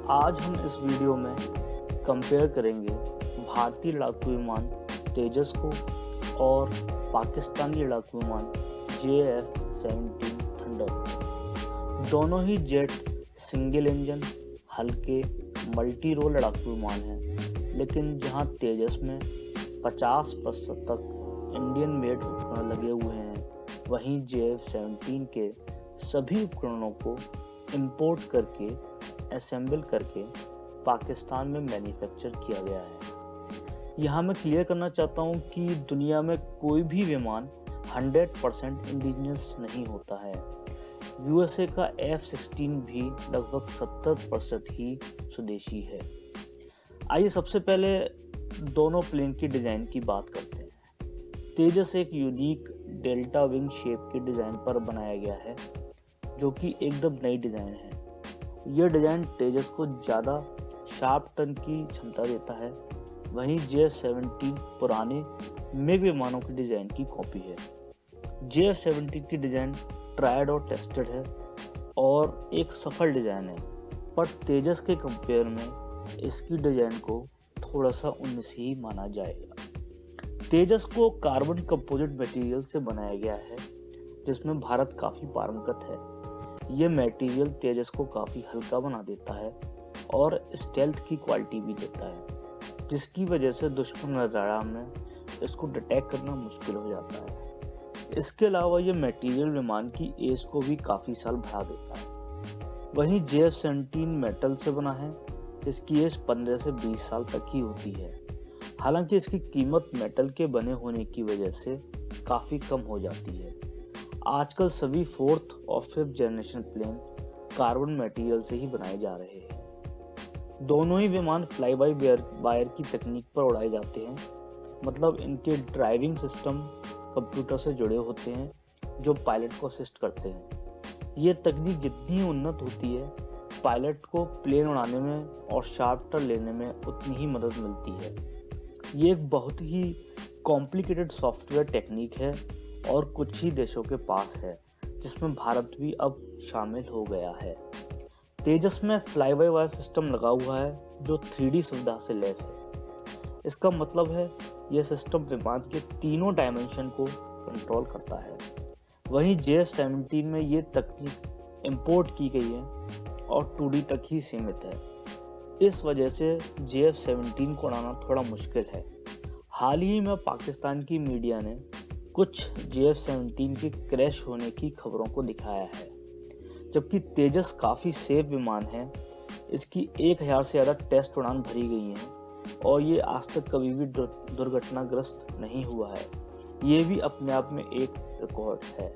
आज हम इस वीडियो में कंपेयर करेंगे भारतीय लड़ाकू विमान तेजस को और पाकिस्तानी लड़ाकू विमान JF-17 थंडर। दोनों ही जेट सिंगल इंजन हल्के मल्टी रोल लड़ाकू विमान हैं, लेकिन जहां तेजस में 50% तक इंडियन मेड उपकरण लगे हुए हैं, वहीं JF-17 के सभी उपकरणों को इंपोर्ट करके असेंबल करके पाकिस्तान में मैन्युफैक्चर किया गया है। यहाँ मैं क्लियर करना चाहता हूँ कि दुनिया में कोई भी विमान 100% इंडिजिनस नहीं होता है। USA का F-16 भी लगभग 70% ही स्वदेशी है। आइए सबसे पहले दोनों प्लेन की डिज़ाइन की बात करते हैं। तेजस एक यूनिक डेल्टा विंग शेप के डिज़ाइन पर बनाया गया है, जो कि एकदम नई डिज़ाइन है। यह डिज़ाइन तेजस को ज़्यादा शार्प टर्न की क्षमता देता है। वहीं JF-17 पुराने मिग विमानों की डिज़ाइन की कॉपी है। JF-17 की डिज़ाइन ट्रायड और टेस्टेड है और एक सफल डिज़ाइन है, पर तेजस के कंपेयर में इसकी डिज़ाइन को थोड़ा सा 19 ही माना जाएगा। तेजस को कार्बन कंपोजिट मटेरियल से बनाया गया है, जिसमें भारत काफ़ी पारंगत है। यह मटेरियल तेजस को काफ़ी हल्का बना देता है और स्टेल्थ की क्वालिटी भी देता है, जिसकी वजह से दुश्मन नज़ारा में इसको डिटेक्ट करना मुश्किल हो जाता है। इसके अलावा यह मटेरियल विमान की एज को भी काफ़ी साल बढ़ा देता है। वहीं JF-17 मेटल से बना है, इसकी एज 15 से 20 साल तक ही होती है। हालांकि इसकी कीमत मेटल के बने होने की वजह से काफ़ी कम हो जाती है। आजकल सभी 4th और 5th generation plane carbon material से ही बनाए जा रहे हैं। दोनों ही विमान फ्लाई बाय वायर की तकनीक पर उड़ाए जाते हैं, मतलब इनके ड्राइविंग सिस्टम कंप्यूटर से जुड़े होते हैं, जो पायलट को असिस्ट करते हैं। ये तकनीक जितनी उन्नत होती है, पायलट को प्लेन उड़ाने में और शार्प टर्न लेने में उतनी ही मदद मिलती है। ये एक बहुत ही कॉम्प्लिकेटेड सॉफ्टवेयर टेक्निक है और कुछ ही देशों के पास है, जिसमें भारत भी अब शामिल हो गया है। तेजस में फ्लाई बाय वायर सिस्टम लगा हुआ है, जो 3D सुविधा से लैस है। इसका मतलब है यह सिस्टम विमान के तीनों डायमेंशन को कंट्रोल करता है। वहीं JF-17 में ये तकनीक इंपोर्ट की गई है और 2D तक ही सीमित है। इस वजह से JF-17 को उड़ाना थोड़ा मुश्किल है। हाल ही में पाकिस्तान की मीडिया ने कुछ JF-17 के क्रैश होने की खबरों को दिखाया है, जबकि तेजस काफ़ी सेफ विमान है। इसकी 1000 से ज़्यादा टेस्ट उड़ान भरी गई हैं और ये आज तक कभी भी दुर्घटनाग्रस्त नहीं हुआ है। ये भी अपने आप में एक रिकॉर्ड है।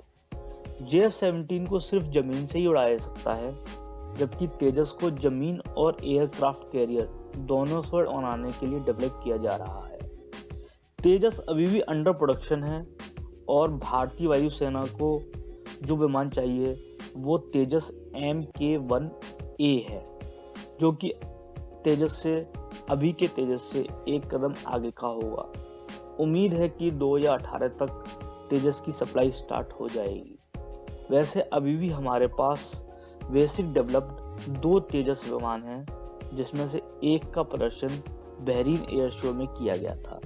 JF-17 को सिर्फ ज़मीन से ही उड़ाया जा सकता है, जबकि तेजस को ज़मीन और एयरक्राफ्ट कैरियर दोनों से उड़ाने के लिए डेवलप किया जा रहा है। तेजस अभी भी अंडर प्रोडक्शन है और भारतीय वायुसेना को जो विमान चाहिए वो तेजस MK-1A है, जो कि अभी के तेजस से एक कदम आगे का होगा। उम्मीद है कि 2018 तक तेजस की सप्लाई स्टार्ट हो जाएगी। वैसे अभी भी हमारे पास बेसिक डेवलप्ड 2 तेजस विमान हैं, जिसमें से एक का प्रदर्शन बहरीन एयर शो में किया गया था।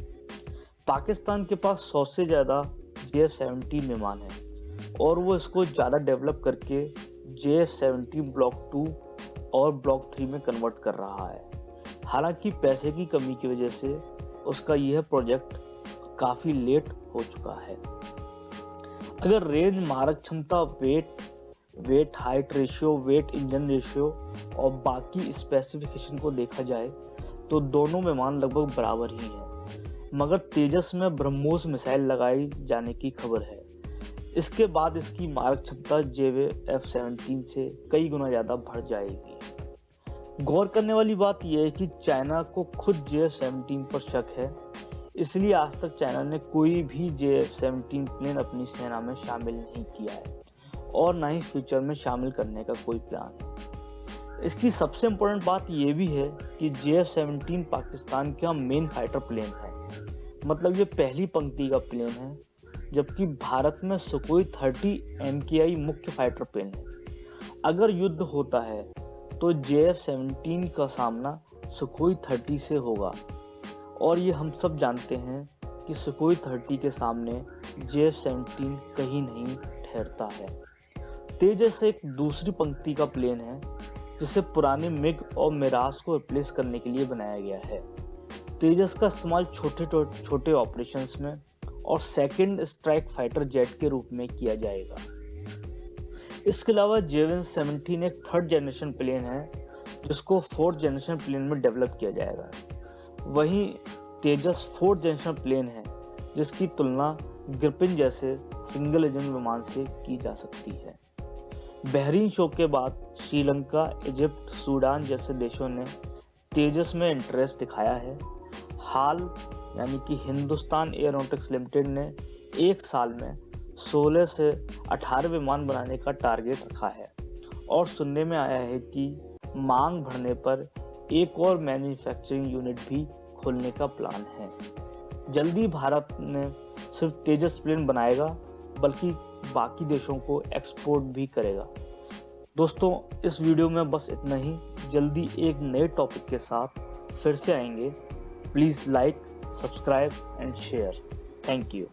पाकिस्तान के पास 100 से ज़्यादा JF-17 विमान है और वो इसको ज़्यादा डेवलप करके JF-17 ब्लॉक 2 और ब्लॉक 3 में कन्वर्ट कर रहा है। हालांकि पैसे की कमी की वजह से उसका यह प्रोजेक्ट काफ़ी लेट हो चुका है। अगर रेंज, मारक क्षमता, weight height ratio, weight engine ratio और बाकी स्पेसिफिकेशन को देखा जाए तो दोनों विमान लगभग बराबर ही हैं, मगर तेजस में ब्रह्मोस मिसाइल लगाई जाने की खबर है। इसके बाद इसकी मारक क्षमता JF-17 से कई गुना ज़्यादा बढ़ जाएगी। गौर करने वाली बात यह है कि चाइना को खुद JF-17 पर शक है, इसलिए आज तक चाइना ने कोई भी JF-17 प्लेन अपनी सेना में शामिल नहीं किया है और ना ही फ्यूचर में शामिल करने का कोई प्लान है। इसकी सबसे इम्पोर्टेंट बात यह भी है कि JF-17 पाकिस्तान का मेन फाइटर प्लेन है, मतलब ये पहली पंक्ति का प्लेन है, जबकि भारत में सुखोई 30 MKI मुख्य फाइटर प्लेन है। अगर युद्ध होता है तो JF-17 का सामना सुखोई 30 से होगा और ये हम सब जानते हैं कि सुखोई 30 के सामने JF-17 कहीं नहीं ठहरता है। तेजस एक दूसरी पंक्ति का प्लेन है जिसे पुराने मिग और मिराज को रिप्लेस करने के लिए बनाया गया है। तेजस का इस्तेमाल छोटे ऑपरेशंस में और सेकंड स्ट्राइक फाइटर जेट के रूप में किया जाएगा। इसके अलावा JF-17 एक थर्ड जनरेशन प्लेन है जिसको फोर्थ जनरेशन प्लेन में डेवलप किया जाएगा। वहीं तेजस फोर्थ जनरेशन प्लेन है जिसकी तुलना ग्रिपिन जैसे सिंगल इंजन विमान से की जा सकती है। बहरीन शो के बाद श्रीलंका, इजिप्ट, सूडान जैसे देशों ने तेजस में इंटरेस्ट दिखाया है। हाल यानी कि हिंदुस्तान एरोनॉटिक्स लिमिटेड ने एक साल में 16 से 18 विमान बनाने का टारगेट रखा है और सुनने में आया है कि मांग बढ़ने पर एक और मैन्युफैक्चरिंग यूनिट भी खोलने का प्लान है। जल्दी भारत ने सिर्फ तेजस प्लेन बनाएगा बल्कि बाकी देशों को एक्सपोर्ट भी करेगा। दोस्तों, इस वीडियो में बस इतना ही। जल्दी एक नए टॉपिक के साथ फिर से आएंगे। Please like, subscribe and share. Thank you.